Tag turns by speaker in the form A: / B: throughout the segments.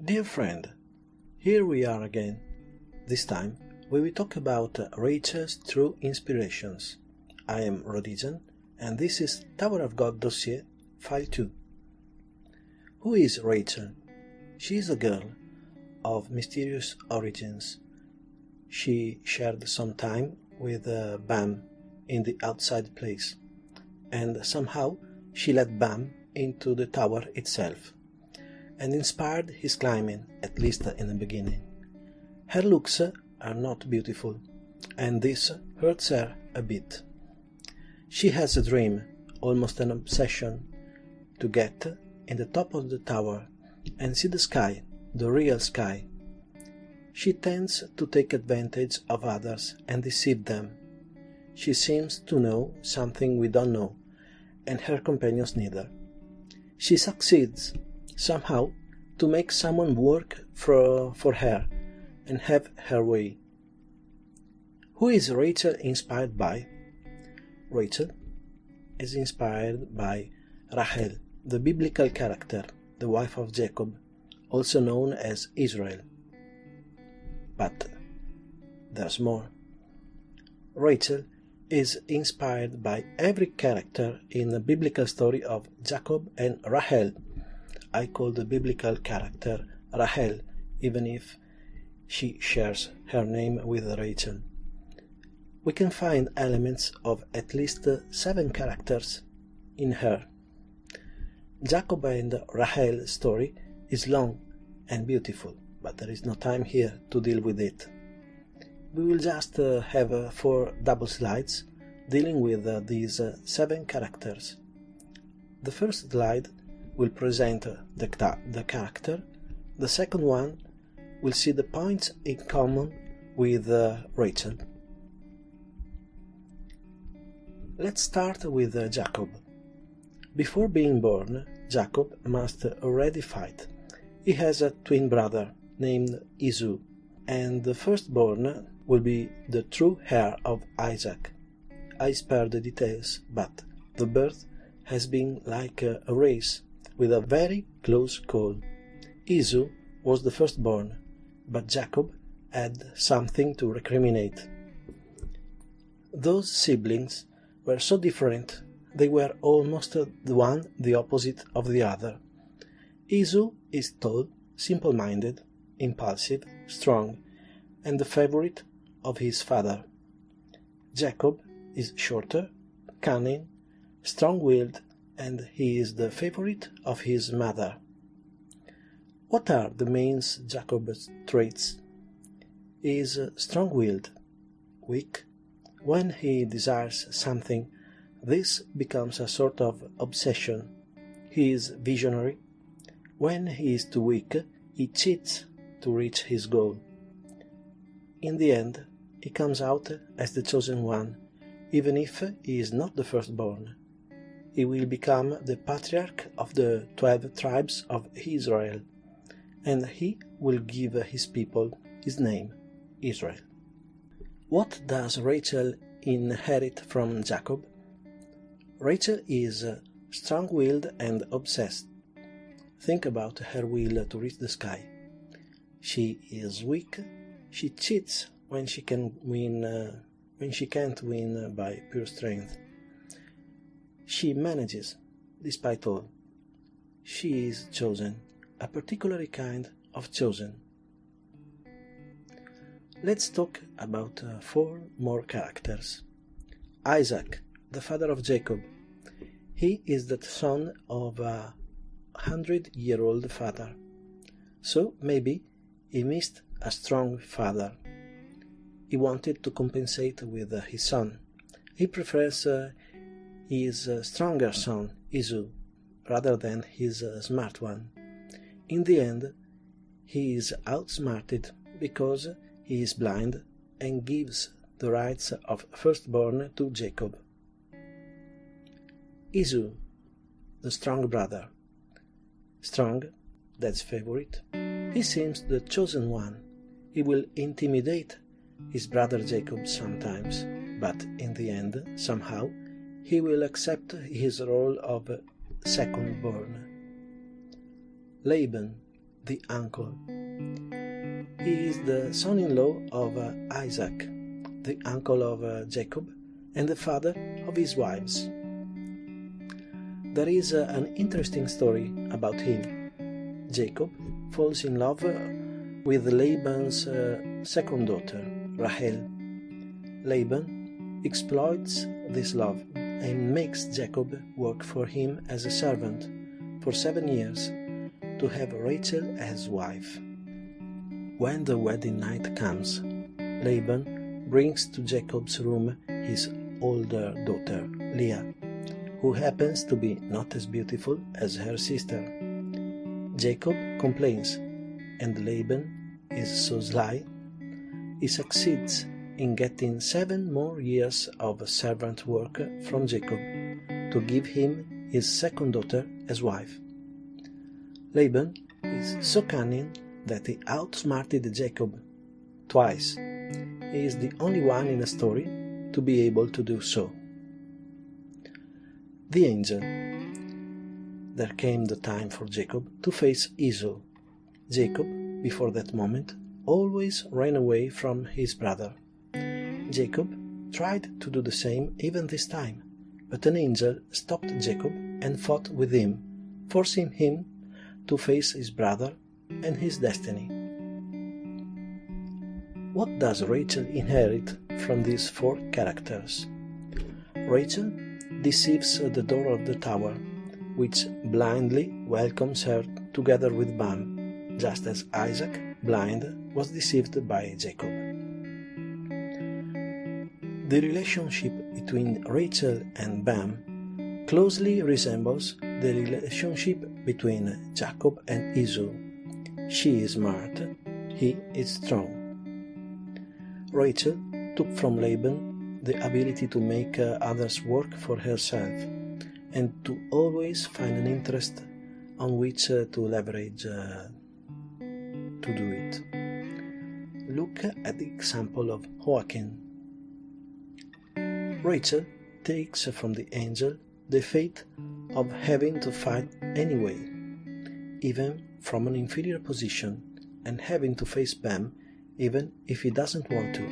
A: Dear friend, here we are again. This time we will talk about Rachel's true inspirations. I am Rodijan and this is Tower of God Dossier, File 2. Who is Rachel? She is a girl of mysterious origins. She shared some time with Bam in the outside place, and somehow she led Bam into the tower itself, and inspired his climbing, at least in the beginning. Her looks are not beautiful, and this hurts her a bit. She has a dream, almost an obsession, to get in the top of the tower and see the sky, the real sky. She tends to take advantage of others and deceive them. She seems to know something we don't know, and her companions neither. She succeeds, somehow, to make someone work for her and have her way. Who is Rachel inspired by? Rachel is inspired by Rahel, the biblical character, the wife of Jacob, also known as Israel. But there's more. Rachel is inspired by every character in the biblical story of Jacob and Rahel. I call the biblical character Rahel, even if she shares her name with Rachel. We can find elements of at least 7 characters in her. Jacob and Rahel's story is long and beautiful, but there is no time here to deal with it. We will just have 4 double slides dealing with these 7 characters. The first slide will present the character. The second one will see the points in common with Rachel. Let's start with Jacob. Before being born, Jacob must already fight. He has a twin brother named Esau, and the firstborn will be the true heir of Isaac. I spare the details, but the birth has been like a race with a very close call. Esau was the firstborn, but Jacob had something to recriminate. Those siblings were so different, they were almost the opposite of the other. Esau is tall, simple-minded, impulsive, strong, and the favorite of his father. Jacob is shorter, cunning, strong-willed, and he is the favorite of his mother. What are the main Jacob's traits? He is strong-willed, weak. When he desires something, this becomes a sort of obsession. He is visionary. When he is too weak, he cheats to reach his goal. In the end, he comes out as the chosen one, even if he is not the firstborn. He will become the patriarch of the 12 tribes of Israel, and he will give his people his name, Israel. What does Rachel inherit from Jacob? Rachel is strong-willed and obsessed. Think about her will to reach the sky. She is weak. She cheats when she can't win by pure strength. She manages, despite all. She is chosen, a particular kind of chosen. Let's talk about 4 more characters. Isaac, the father of Jacob. He is the son of a 100-year-old father. So maybe he missed a strong father. He wanted to compensate with his son. He prefers his stronger son, Esau, rather than his smart one. In the end, he is outsmarted because he is blind and gives the rights of firstborn to Jacob. Esau, the strong brother. Strong, that's favorite. He seems the chosen one. He will intimidate his brother Jacob sometimes, but in the end, somehow, he will accept his role of second-born. Laban, the uncle. He is the son-in-law of Isaac, the uncle of Jacob, and the father of his wives. There is an interesting story about him. Jacob falls in love with Laban's second daughter, Rahel. Laban exploits this love and makes Jacob work for him as a servant for 7 years to have Rachel as wife. When the wedding night comes, Laban brings to Jacob's room his older daughter, Leah, who happens to be not as beautiful as her sister. Jacob complains, and Laban is so sly, he succeeds in getting 7 more years of servant work from Jacob to give him his second daughter as wife. Laban is so cunning that he outsmarted Jacob twice. He is the only one in the story to be able to do so. The angel. There came the time for Jacob to face Esau. Jacob, before that moment, always ran away from his brother. Jacob tried to do the same even this time, but an angel stopped Jacob and fought with him, forcing him to face his brother and his destiny. What does Rachel inherit from these 4 characters? Rachel deceives the door of the tower, which blindly welcomes her together with Bam, just as Isaac, blind, was deceived by Jacob. The relationship between Rachel and Bam closely resembles the relationship between Jacob and Esau. She is smart, he is strong. Rachel took from Laban the ability to make others work for herself and to always find an interest on which to leverage to do it. Look at the example of Joachim. Rachel takes from the angel the fate of having to fight anyway, even from an inferior position, and having to face Bam even if he doesn't want to.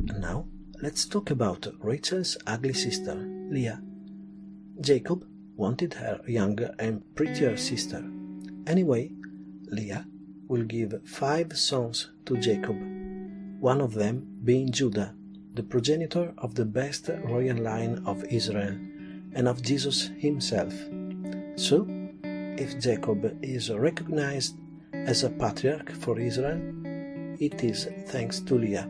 A: And now, let's talk about Rachel's ugly sister, Leah. Jacob wanted her younger and prettier sister. Anyway, Leah will give 5 sons to Jacob, one of them being Judah, the progenitor of the best royal line of Israel and of Jesus himself. So, if Jacob is recognized as a patriarch for Israel, it is thanks to Leah.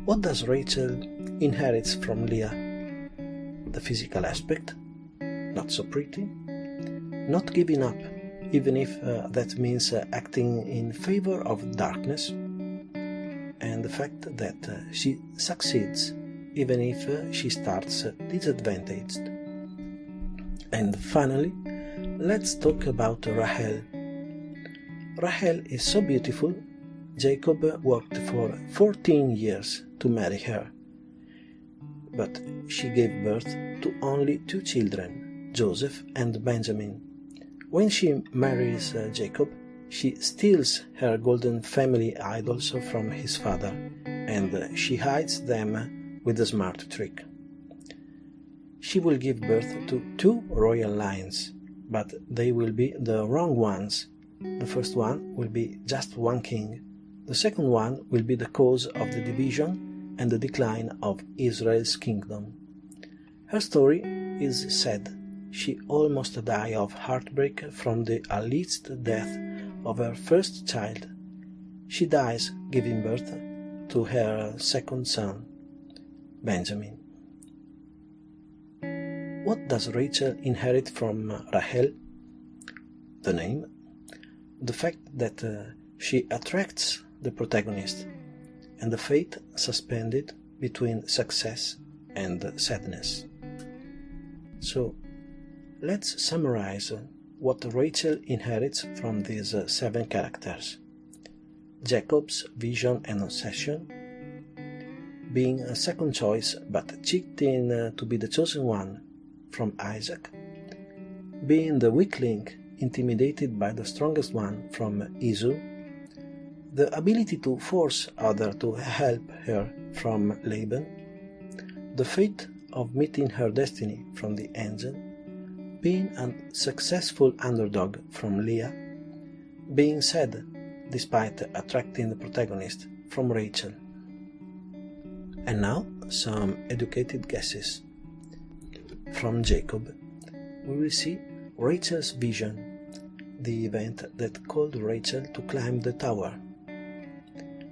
A: What does Rachel inherit from Leah? The physical aspect, not so pretty, not giving up, even if that means acting in favor of darkness, and the fact that she succeeds, even if she starts disadvantaged. And finally, let's talk about Rahel. Rahel is so beautiful, Jacob worked for 14 years to marry her. But she gave birth to only 2 children, Joseph and Benjamin. When she marries Jacob, she steals her golden family idols from his father, and she hides them with a smart trick. She will give birth to 2 royal lines, but they will be the wrong ones. The first one will be just one king. The second one will be the cause of the division and the decline of Israel's kingdom. Her story is sad. She almost died of heartbreak from the alleged death of her first child. She dies giving birth to her second son, Benjamin. What does Rachel inherit from Rahel? The name, the fact that she attracts the protagonist, and the fate suspended between success and sadness. So, let's summarize what Rachel inherits from these 7 characters. Jacob's vision and obsession, being a second choice but cheating to be the chosen one from Isaac, being the weak link intimidated by the strongest one from Esau, the ability to force others to help her from Laban, the fate of meeting her destiny from the angel, being a successful underdog from Leah, being sad despite attracting the protagonist from Rachel. And now some educated guesses. From Jacob, we will see Rachel's vision, the event that called Rachel to climb the tower.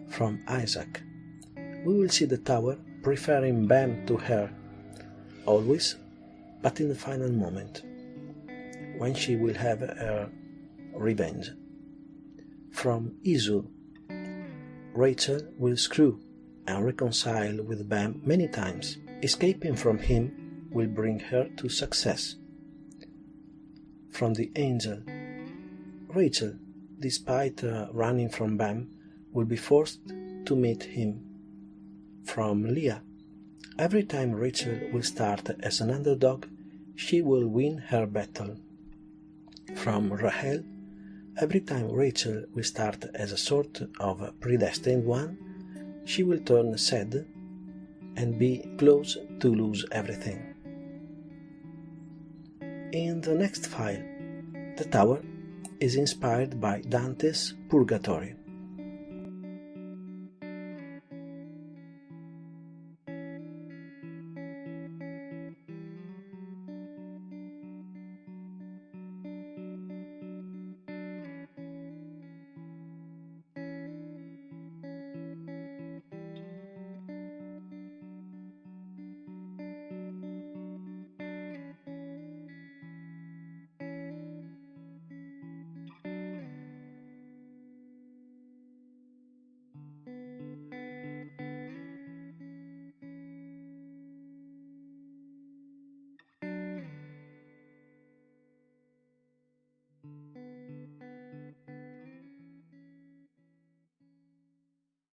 A: From Isaac, we will see the tower preferring Bam to her, always, but in the final moment, when she will have her revenge. From Esau, Rachel will screw and reconcile with Bam many times. Escaping from him will bring her to success. From the angel, Rachel, despite running from Bam, will be forced to meet him. From Leah, every time Rachel will start as an underdog, she will win her battle. From Rahel, every time Rachel will start as a sort of predestined one, she will turn sad and be close to lose everything. In the next file, the tower is inspired by Dante's Purgatory.